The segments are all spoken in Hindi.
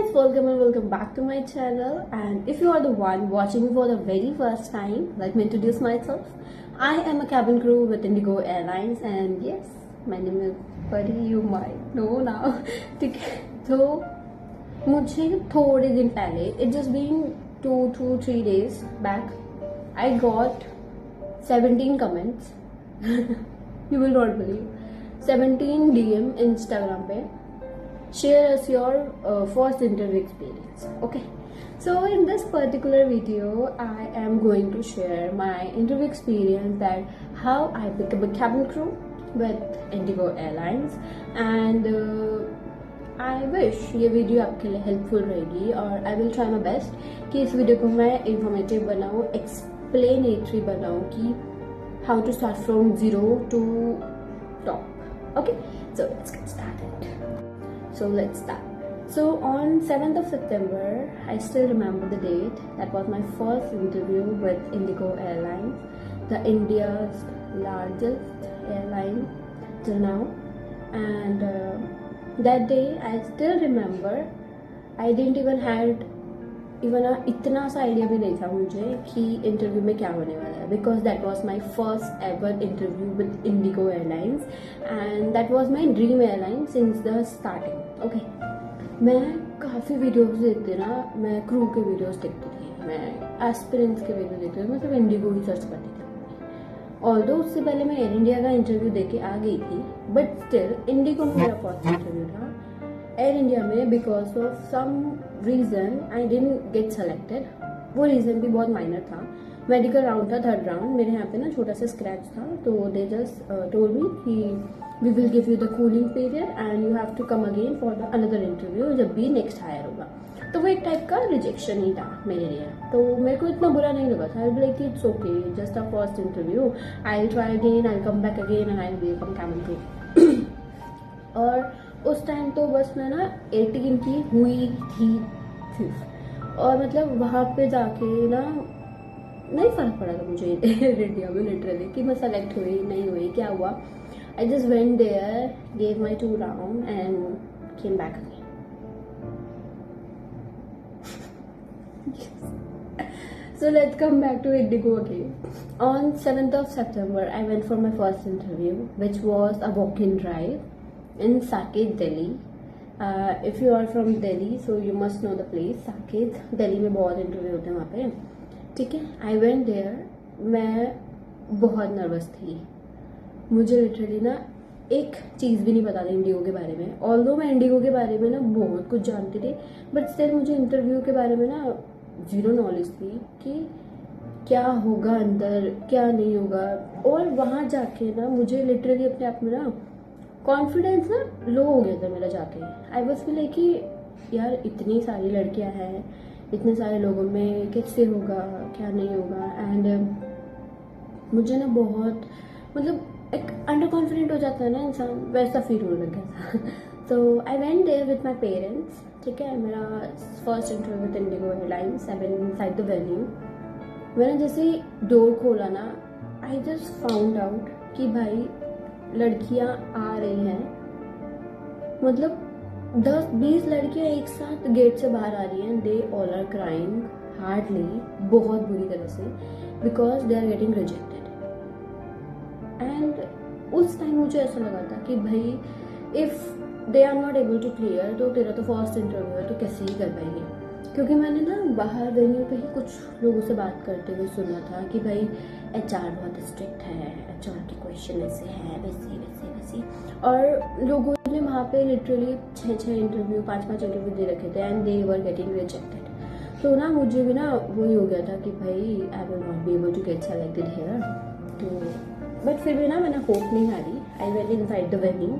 guys, welcome and welcome back to my channel. And if you are the one watching me for the very first time, let me introduce myself. I am a cabin crew with Indigo Airlines, and yes, my name is Pari. You might know now. ठीक है, तो मुझे थोड़े दिन पहले, it just been 2 to 3 days back, I got 17 comments. You will not believe. 17 DM Instagram पे. Share us your first interview experience. Okay, so in this particular video I am going to share my interview experience, that how I became a cabin crew with Indigo Airlines, and I wish ये वीडियो आपके लिए हेल्पफुल रहेगी, और I will try my best कि इस वीडियो को मैं informative बनाऊँ, explanatory बनाऊँ कि how to start from zero to top. Okay, so let's get started. So let's start. So on 7th of September, I still remember the date. That was my first interview with Indigo Airlines, the India's largest airline till now. And that day, I still remember, I didn't even had इतना सा आइडिया भी नहीं था मुझे कि इंटरव्यू में क्या होने वाला है, because that was my first ever interview with IndiGo airlines, and that was my dream airline since the starting. Okay, मैं काफ़ी वीडियोस देखती ना, मैं क्रू के वीडियोस देखती थी, मैं एस्पिरेंट्स के वीडियो देखती थी, मैं सिर्फ इंडिगो ही सर्च करती थी. ऑल्दो उससे पहले मैं एयर इंडिया का इंटरव्यू दे के आ गई थी, बट स्टिल इंडिगो में मेरा फर्स्ट इंटरव्यू था. एयर इंडिया में because of some reason I didn't get selected. वो रीज़न भी बहुत माइनर था. मेडिकल राउंड था, 3rd राउंड. मेरे यहाँ पे ना छोटा सा स्क्रैच था, तो दे जस्ट टोल्ड मी कि we will give you the cooling period and you have to come again for the another interview जब भी नेक्स्ट हायर होगा. तो वो एक टाइप का रिजेक्शन ही था मेरे लिए. तो मेरे को इतना बुरा नहीं लगा था. I will like it's okay, just a first interview, I will try again, I will come back again and I will become cabin crew. और उस टाइम तो बस मैं ना 18 की हुई थी सिर्फ, और मतलब वहाँ पे जाके ना नहीं फ़र्क पड़ा था मुझे इंडिया में लिटरली कि मैं सेलेक्ट हुई नहीं हुई क्या हुआ. I just went there, gave my 2 round and came back again. So let's come back to Indigo again. On 7th of September, I went for my first interview, which was a walk-in drive in Saket, Delhi. If you are from Delhi, so you must know the place. Saket, Delhi में बहुत इंटरव्यू होते हैं वहाँ पे. ठीक है, I went there. मैं बहुत नर्वस थी. मुझे लिटरली ना एक चीज़ भी नहीं पता थी इंडिगो के बारे में. ऑल्दो मैं इंडिगो के बारे में ना बहुत कुछ जानती थी, बट स्टिल मुझे इंटरव्यू के बारे में ना ज़ीरो नॉलेज थी कि क्या होगा अंदर, क्या नहीं होगा. और वहाँ जाके ना मुझे लिटरली अपने आप में ना कॉन्फिडेंस ना लो हो गया था मेरा जाके. आई वाज फील लाइक कि यार इतनी सारी लड़कियां हैं, इतने सारे लोगों में कैसे होगा, क्या नहीं होगा. एंड मुझे ना बहुत मतलब एक अंडर कॉन्फिडेंट हो जाता है ना इंसान, वैसा फील होने लग गया था. तो I went there with my parents. ठीक है, मेरा first interview with IndiGo airlines. I went inside the venue. मैंने जैसे ही डोर खोला ना, आई जस्ट फाउंड आउट कि भाई लड़कियां आ रही हैं. मतलब 10-20 लड़कियां एक साथ गेट से बाहर आ रही हैं. They all are crying hardly, बहुत बुरी तरह से, because they are getting rejected. And उस टाइम मुझे ऐसा लगा था कि भाई if they are not able to clear, तो तेरा तो फर्स्ट इंटरव्यू है, तो कैसे ही कर पाएंगे. क्योंकि मैंने ना बाहर वेन्यू पे ही कुछ लोगों से बात करते हुए सुना था कि भाई HR बहुत स्ट्रिक्ट है, HR के क्वेश्चन ऐसे हैं, वैसे वैसे वैसे. और लोगों ने वहाँ पे लिटरली 6 इंटरव्यू, 5 इंटरव्यू दे रखे थे, and they were getting rejected. तो ना मुझे भी ना वही हो गया था कि भाई I will not be able to get selected here. तो बट फिर भी ना मैंने होप नहीं हारी. I went inside the venue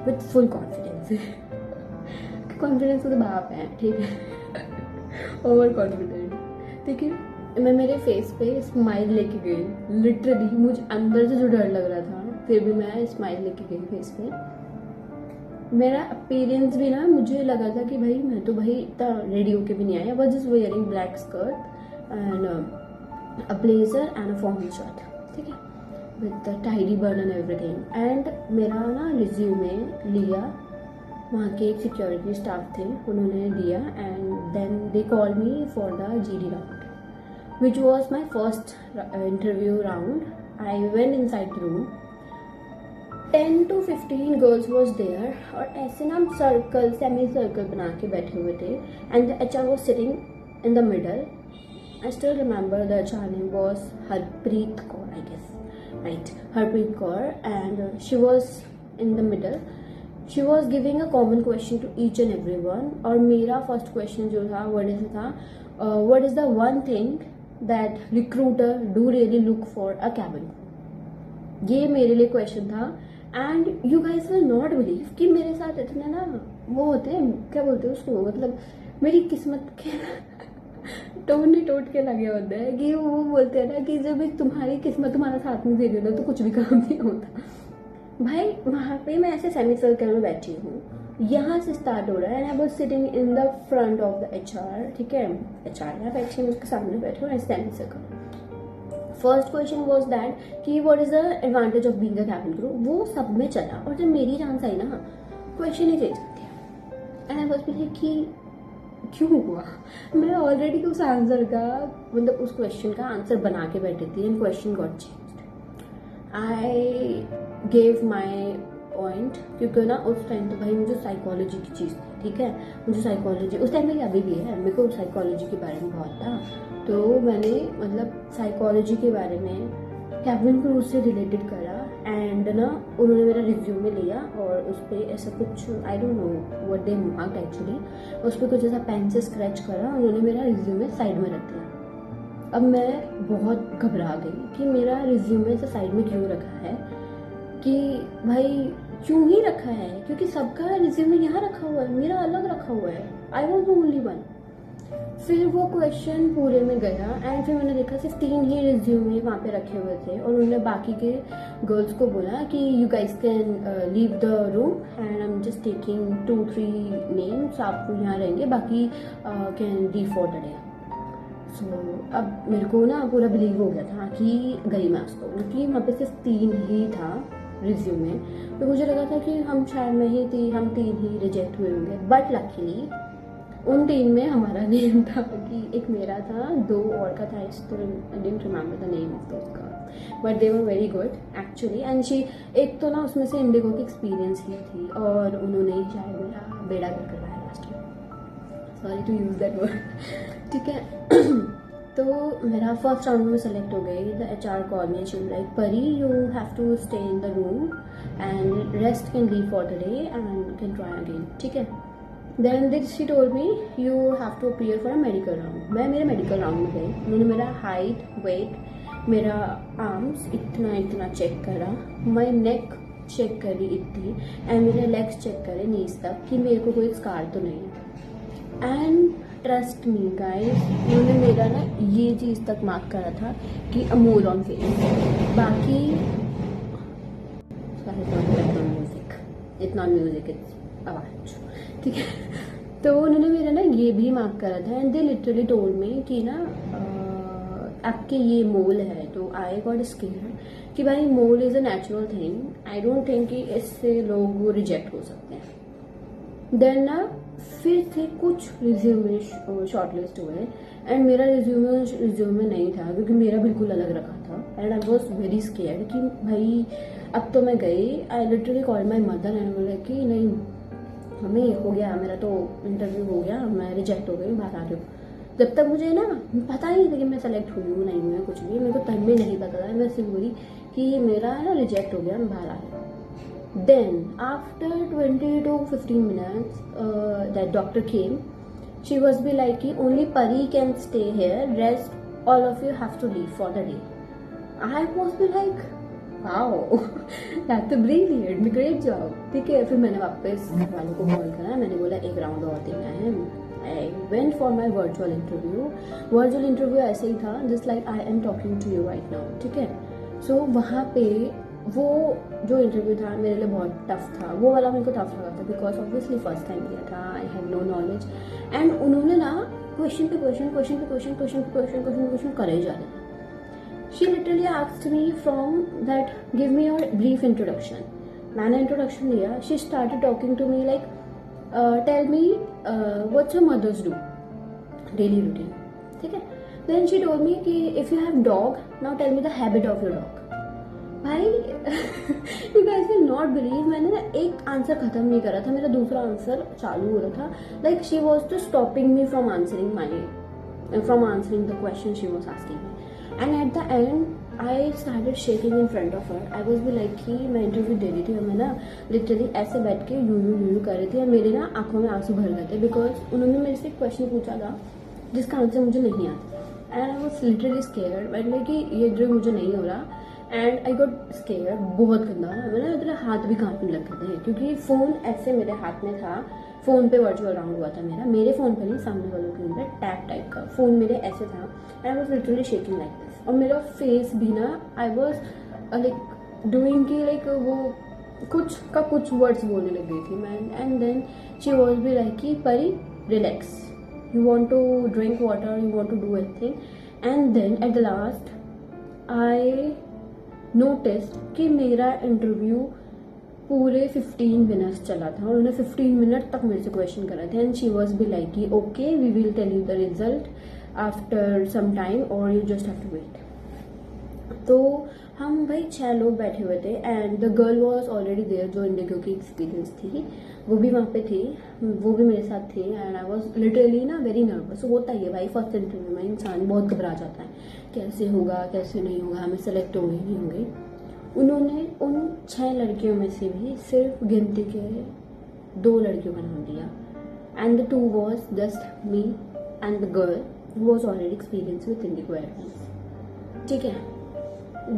with full confidence. Confidence तो बाप है, ठीक है, ओवर कॉन्फिडेंट. ठीक है, मैं मेरे फेस पे स्माइल लेके गई. लिटरली मुझे अंदर से जो डर लग रहा था, फिर भी मैं स्माइल लेके गई फेस पे. मेरा अपीयरेंस भी ना मुझे लगा था कि भाई मैं तो भाई इतना रेडी होके भी नहीं आई. I was just wearing black skirt and a blazer and a formal shirt. ठीक है, with the tidy bun and everything. And मेरा ना रिज्यूमे लिया वहाँ के एक सिक्योरिटी स्टाफ थे, उन्होंने दिया and then they call me for the GD round which was my first interview round. I went inside room. 10 to 15 girls was there और ऐसे ना हम सर्कल सेमी सर्कल बना के बैठे हुए थे and the HR was sitting in the middle. I still remember the HR name was Harpreet Kaur, I guess. Right, Harpreet Kaur, and she was in the middle. She was giving a common question to each and everyone. और मेरा first question जो था what is the one thing that recruiter do really look for a cabin crew? ये मेरे लिए question था. And you guys will not believe कि मेरे साथ इतने ना वो होते हैं, क्या बोलते हैं उसको, मतलब मेरी किस्मत के टोन ही टोट के लगे होते हैं कि वो बोलते हैं ना कि जब तुम्हारी किस्मत तुम्हारा साथ नहीं दे रही होता तो कुछ भी काम नहीं होता. भाई वहाँ पे मैं ऐसे सेमी सर्कल में बैठी हूँ, यहाँ से स्टार्ट हो रहा है and I was sitting in the front of the HR. ठीक है, HR यहाँ बैठी हूँ, उसके सामने बैठी हूँ semi circle. First question was that कि what is the advantage of being a cabin crew. वो सब में चला और जब मेरी चांस आई ना क्वेश्चन ही चेंज कर दिया एंड आई वाज लाइक कि क्यों हुआ. मैं ऑलरेडी उस आंसर का मतलब उस क्वेश्चन का आंसर बना के बैठी थी and question got changed. I gave my point क्योंकि ना उस टाइम तो भाई मुझे साइकोलॉजी की चीज़ थी. ठीक है, मुझे साइकोलॉजी उस टाइम में अभी भी है, मेरे को साइकोलॉजी के बारे में बहुत था. तो मैंने मतलब साइकोलॉजी के बारे में कैबिन क्रू से रिलेटेड करा एंड ना उन्होंने मेरा रिज्यूमे लिया और उस पर ऐसा कुछ I don't know what they marked actually, उस पर कुछ ऐसा पेन से स्क्रैच करा, उन्होंने मेरा रिज्यूमे साइड में रख दिया. अब मैं बहुत घबरा गई कि मेरा रिज्यूमे से साइड में क्यों रखा है, कि भाई क्यों ही रखा है, क्योंकि सबका रिज्यूमे यहाँ रखा हुआ है, मेरा अलग रखा हुआ है. आई वॉज द ओनली वन. फिर वो क्वेश्चन पूरे में गया एंड फिर मैंने देखा सिर्फ 3 ही रिज्यूमे वहाँ पे रखे हुए थे और उन्होंने बाकी के गर्ल्स को बोला कि you guys can leave the room and I am just taking 2-3 names, आप यहाँ रहेंगे, बाकी can leave for the day. So अब मेरे को ना पूरा बिलीव हो गया था कि गई मैं उसको, क्योंकि वहाँ पे सिर्फ 3 ही था रिज्यूमे. तो मुझे लगा था कि हम शायद मैं ही थी, हम 3 ही रिजेक्ट हुए होंगे. बट लकीली उन 3 में हमारा नेम था कि एक मेरा था, 2 और का था, I didn't remember the name of those girl but they were very good actually. And she एक तो ना उसमें से इंडिगो की एक्सपीरियंस ही थी और उन्होंने ही शायद मेरा बेड़ा कर करवाया लास्ट में. Sorry to use that word. ठीक है. तो मेरा फर्स्ट राउंड में सेलेक्ट हो गई. The HR call me, she was like Pari you have to stay in the room and rest can leave for the day and can try again. ठीक है. Then she told me you have to appear for a medical round. मैं मेरे मेडिकल राउंड में गई. उन्होंने मेरा हाइट, वेट, मेरा आर्म्स इतना इतना चेक करा, माई नेक चेक करी इतनी एंड मेरे लेग्स चेक करे नीज तक कि मेरे को कोई स्कार तो नहीं है. एंड ट्रस्ट मी गाइस, उन्होंने मेरा ना ये चीज़ तक मार्क करा था कि अ मोल ऑन फेस. बाकी म्यूजिक, इतना म्यूजिक आवाज. ठीक है. तो उन्होंने मेरा ना ये भी मार्क करा था and they literally told me कि ना आपके ये मोल है. तो आई गॉट स्केयर्ड कि भाई mole is a natural thing, I don't think कि इससे लोग रिजेक्ट हो सकते हैं. देन ना फिर थे कुछ रिज्यूमे शॉर्टलिस्ट हुए एंड मेरा रिज्यूमे नहीं था क्योंकि मेरा बिल्कुल अलग रखा था and I was very scared कि भाई अब तो मैं गई. I literally call my mother and बोला कि नहीं मम्मी हो गया, मेरा तो इंटरव्यू हो गया, मैं रिजेक्ट हो गई, बाहर आ रही हूँ. जब तक मुझे ना पता ही नहीं था कि मैं सेलेक्ट हुई हूँ नहीं हुई है कुछ भी, मेरे को तब भी नहीं पता था. मैं सिर्फ बोली कि मेरा ना रिजेक्ट हो गया, मैं बाहर आ रही हूँ. Then, after 20 to 15 minutes, that doctor came. She was be like, only Pari can stay here. Rest, all of you have to leave for the day. I was be like, wow, that's brilliant, great job. ठीक है. फिर मैंने वापस घर वालों को कॉल करा, मैंने बोला एक राउंड और देना है. I went for my virtual interview. Virtual interview ऐसे ही था, just like I am talking to you right now. ठीक है. So वहाँ पे वो जो इंटरव्यू था मेरे लिए बहुत टफ था. वो वाला मेरे को टफ लगा था बिकॉज ऑब्वियसली फर्स्ट टाइम दिया था. I have no knowledge and उन्होंने ना क्वेश्चन पे क्वेश्चन करे जा रहे थे. She literally asked me from that give me your brief introduction. मैंने इंट्रोडक्शन दिया. She started talking to me like tell me what's your mothers do daily routine, ठीक है. देन शी टोल्ड मी कि if you have dog now tell me the habit of your dog. भाई you guys will not believe, मैंने ना एक आंसर खत्म नहीं करा था, मेरा दूसरा आंसर चालू हो रहा था. Like she was to stopping me from answering the question she was asking me. And at the end I started shaking in front of her. I was भी लाइक कि मैं इंटरव्यू दे रही थी और मैं ना लिटरली ऐसे बैठ के यू कर रही थी और मेरे ना आंखों में आंसू भर गए थे, बिकॉज उन्होंने मेरे से एक क्वेश्चन पूछा था जिसका आंसर मुझे नहीं आता. And I was literally scared, मतलब कि ये इंटरव्यू मुझे नहीं हो रहा. एंड आई गॉट स्केयर्ड बहुत गंदा. मेरा मेरे हाथ भी कांपने लग गए थे क्योंकि फ़ोन ऐसे मेरे हाथ में था. फ़ोन पे वर्चुअल राउंड हुआ था मेरे फ़ोन पे नहीं, सामने वालों के पे टैप टाइप का फ़ोन मेरे ऐसे था. And I was literally shaking like this. और मेरा फेस भी ना, आई वॉज लाइक डूइंग की लाइक वो कुछ वर्ड्स बोलने लग गई थी मैं. एंड देन शी वॉज भी लाइक कि Pari relax, you want to drink water, you want to do anything. And then at the last I notice कि मेरा इंटरव्यू पूरे 15 मिनट्स चला था. उन्होंने 15 मिनट तक मेरे से क्वेश्चन करा थे. And she was be like कि okay we will tell you the result after some time और you just have to wait. तो हम भाई 6 लोग बैठे हुए थे and the girl was already there जो इंडिगो की एक्सपीरियंस थी, वो भी वहाँ पे थी, वो भी मेरे साथ थी. एंड आई वॉज लिटरली ना वेरी नर्वस. होता ही है भाई फर्स्ट इंटरव्यू में, इंसान बहुत घबरा जाता है कैसे होगा कैसे नहीं होगा, हमें सेलेक्ट होंगे नहीं होंगे. उन्होंने उन 6 लड़कियों में से भी सिर्फ गिनती के 2 लड़कियों का नाम दिया. And the 2 was just me and the girl who was already experience with IndiGo airlines, ठीक है.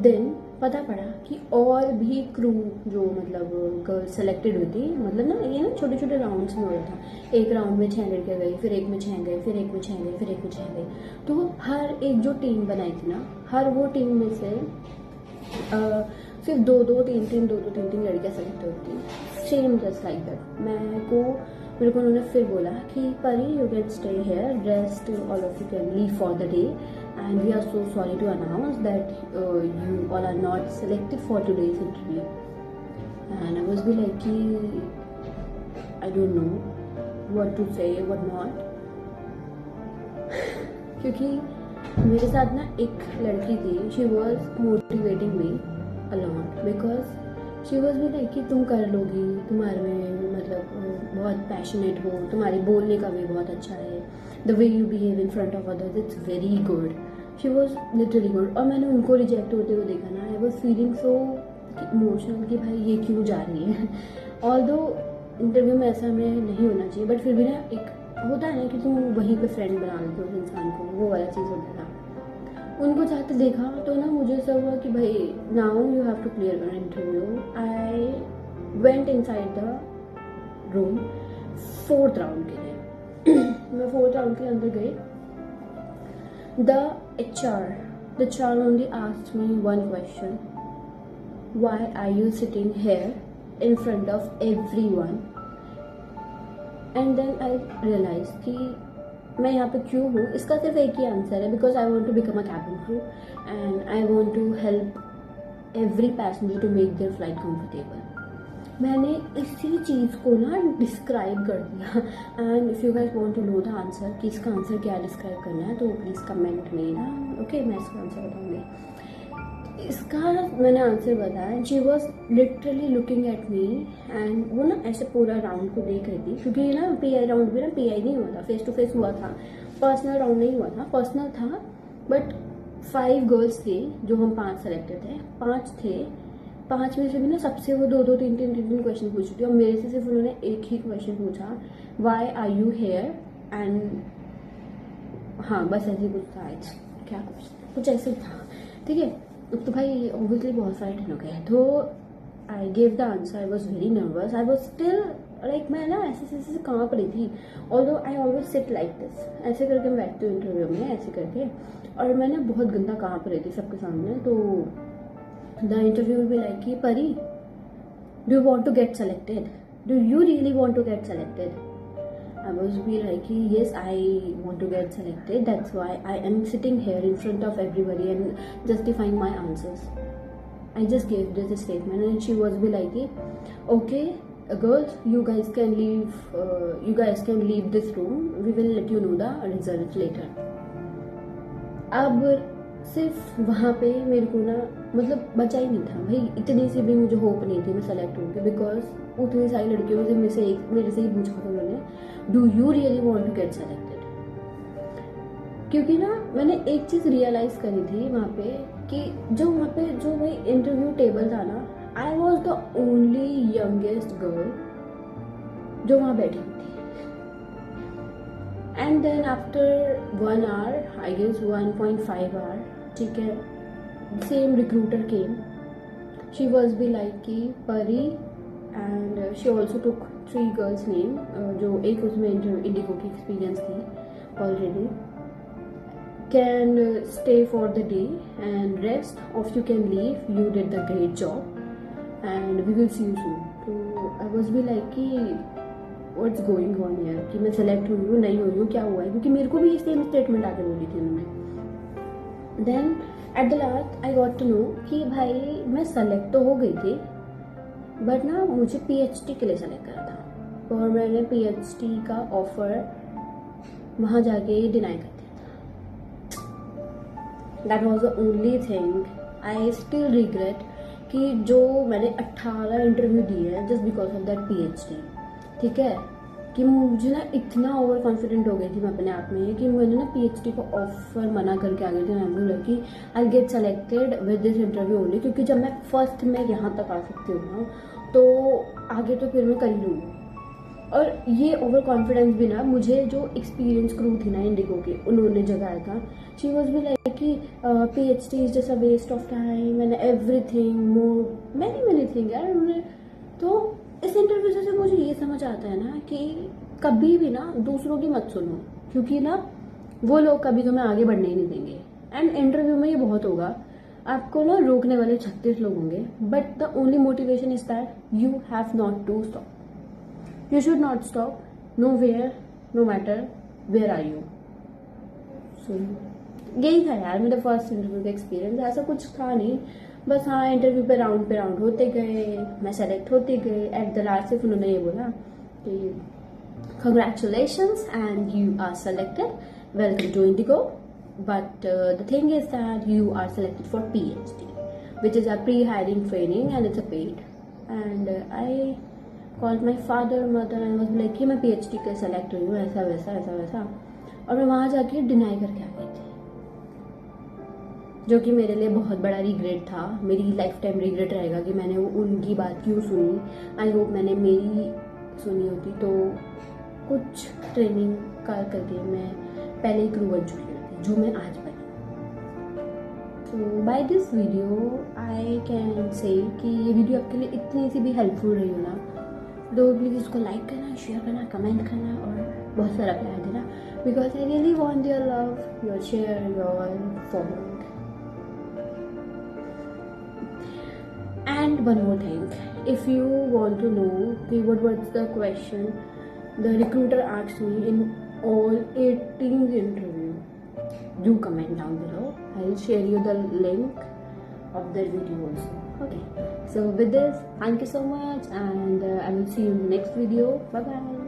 देन पता पड़ा कि और भी क्रू जो मतलब गर्ल सेलेक्टेड हुई थी, मतलब ना ये ना छोटे छोटे राउंड्स में हो रहा था. एक राउंड में 6 लड़कियाँ गई, फिर एक में 6 गए, फिर एक में 6 गई, फिर एक में 6 गई. तो हर एक जो टीम बनाई थी ना, हर वो टीम में से सिर्फ 2-2, 3-3, 2-2, 3-3 लड़कियाँ सेलेक्ट होती थी. Same just like that. मेरे को उन्होंने फिर बोला कि परी you can stay here, rest all of you can leave for the day and we are so sorry to announce that you all are not selected for today's interview. And I was be like I don't know what to say what not. क्योंकि मेरे साथ ना एक लड़की थी, she was motivating me a lot because she was be like कि तुम कर लोगी, तुम्हारे में मतलब बहुत पैशनेट हो, तुम्हारी बोलने का भी बहुत अच्छा है, the way you behave in front of others it's very good. She was literally good. और मैंने उनको रिजेक्ट होते हुए देखा ना, I was feeling so emotional कि भाई ये क्यों जा रही है. ऑल्दो इंटरव्यू में ऐसा हमें नहीं होना चाहिए, बट फिर भी ना एक होता है ना कि तुम वहीं पे फ्रेंड बना लेते हो उस इंसान को, वो वाला चीज़ होता था. उनको जाते देखा तो ना मुझे ऐसा हुआ कि भाई now you have to clear your interview. I went inside the room 4th round के लिए. मैं 4th राउंड के अंदर गई. The HR only asked me one question: why are you sitting here in front of everyone? And then I realized कि मैं यहाँ पे क्यों हूँ. इसका सिर्फ एक ही आंसर है, because I want to become a cabin crew and I want to help every passenger to make their flight comfortable. मैंने इसी चीज़ को ना डिस्क्राइब कर दिया. And if you guys want to know the answer कि इसका आंसर क्या डिस्क्राइब करना है तो प्लीज़ कमेंट में ना. ओके मैं इसका आंसर बताऊँगी. इसका मैंने आंसर बताया. She was literally looking at me and वो ना ऐसे पूरा राउंड को देख रही थी, क्योंकि ना PI राउंड भी ना PI नहीं हुआ था, फेस टू फेस हुआ था, पर्सनल राउंड नहीं हुआ था. पर्सनल था बट 5 गर्ल्स थे जो हम 5 सेलेक्टेड थे. 5 थे, 5 में से भी ना सबसे वो 2-2, 3-3 क्वेश्चन पूछ रही थी और मेरे से सिर्फ उन्होंने एक ही क्वेश्चन पूछा, why are you here. And हाँ बस ऐसे कुछ था. क्या कुछ ऐसे था, ठीक है. तो भाई ऑब्वियसली बहुत सारे टर्न हो गए. तो I gave the answer. I was very nervous. I was still like मैं ना ऐसे काँप रही थी. Although I always sit like this, ऐसे करके मैं बैठती हूँ इंटरव्यू में ऐसे करके, और मैं ना बहुत गंदा काँप रही थी सबके सामने. तो the interview will be like, Pari, do you want to get selected? Do you really want to get selected? I was be like, yes, I want to get selected. That's why I am sitting here in front of everybody and justifying my answers. I just gave this statement and she was be like, okay, girls, you guys can leave this room. We will let you know the result later. अब सिर्फ वहाँ पे मेरे को ना मतलब बचा ही नहीं था भाई, इतनी सी भी मुझे होप नहीं थी मैं सेलेक्ट होंगी, बिकॉज उतनी सारी लड़कियों से मेरे से ही पूछा था उन्होंने, do you really want to get selected. क्योंकि ना मैंने एक चीज़ रियलाइज़ करी थी वहाँ पे कि जो भाई इंटरव्यू टेबल था ना, I was the only youngest girl जो वहाँ बैठी हुई थी। And then after 1 hour, I guess 1.5 hour, ठीक है, same recruiter came, she was be like कि Pari, and she also took 3 girls name, जो एक उसमें इंडिगो की एक्सपीरियंस थी already, can stay for the day and rest of you can leave, you did the great job and we will see you soon. तो I was be like कि what's going on here, कि मैं सेलेक्ट हुई हूँ नहीं हुई हूँ, क्या हुआ है, क्योंकि मेरे को भी सेम स्टेटमेंट आके बोली थी उन्होंने। Then at the last I got to know कि भाई मैं सेलेक्ट तो हो गई थी, बट ना मुझे PhD के लिए सेलेक्ट करा था और मैंने PhD का ऑफर वहाँ जाके डिनाई कर दिया। That was the only thing I still regret, कि जो मैंने 18 इंटरव्यू दिए हैं just because of that PhD, ठीक है, कि मुझे ना इतना ओवर कॉन्फिडेंट हो गई थी मैं अपने आप में कि मैंने ना PhD को ऑफर मना करके आ गई थी। आई बोला कि I get selected with this interview only, क्योंकि जब मैं फर्स्ट में यहाँ तक आ सकती हूँ ना, तो आगे तो फिर मैं कर ही लूँगी। और ये ओवर कॉन्फिडेंस भी ना मुझे जो एक्सपीरियंस क्रू थी ना इंडिगो की, उन्होंने जगाया था। शी वॉज भी लाइक कि PhD is just a waste of time and everything more many thing यार उन्होंने। तो इस इंटरव्यू से मुझे ये समझ आता है ना कि कभी भी ना दूसरों की मत सुनो, क्योंकि ना वो लोग कभी तुम्हें आगे बढ़ने ही नहीं देंगे। एंड इंटरव्यू में ये बहुत होगा, आपको ना रोकने वाले 36 लोग होंगे, but the only motivation is that you have not to stop, you should not stop, nowhere, no matter where are you. So यही था यार मेरा फर्स्ट इंटरव्यू का एक्सपीरियंस। ऐसा कुछ था नहीं, बस हाँ इंटरव्यू पे राउंड होते गए, मैं सेलेक्ट होते गए। एट द लास्ट सिर्फ उन्होंने ये बोला कि congratulations and you are selected, welcome to IndiGo, but the thing is that you are selected for PhD which is a pre-hiring training and it's a paid. And I called my father mother and was like कि मैं PhD के सेलेक्ट हुई हूँ, ऐसा वैसा, और मैं वहाँ जाके डिनाई करके आ गई थी, जो कि मेरे लिए बहुत बड़ा रिग्रेट था। मेरी लाइफ टाइम रिग्रेट रहेगा कि मैंने वो उनकी बात क्यों सुनी। आई होप मैंने मेरी सुनी होती तो कुछ ट्रेनिंग करके मैं पहले ही क्रू बन चुकी होती, जो मैं आज बनी। तो by this video I can say कि ये वीडियो आपके लिए इतनी सी भी हेल्पफुल रही हो ना, तो प्लीज़ इसको लाइक करना, शेयर करना, कमेंट करना और बहुत सारा प्यार देना, because I really want your love, your share, your forward. And one more thing, if you want to know कि what was the question the recruiter asked me in all 18 interview, do comment down below. I'll share you the link of that video also. Okay, so with this, thank you so much, and I will see you in the next video. Bye bye.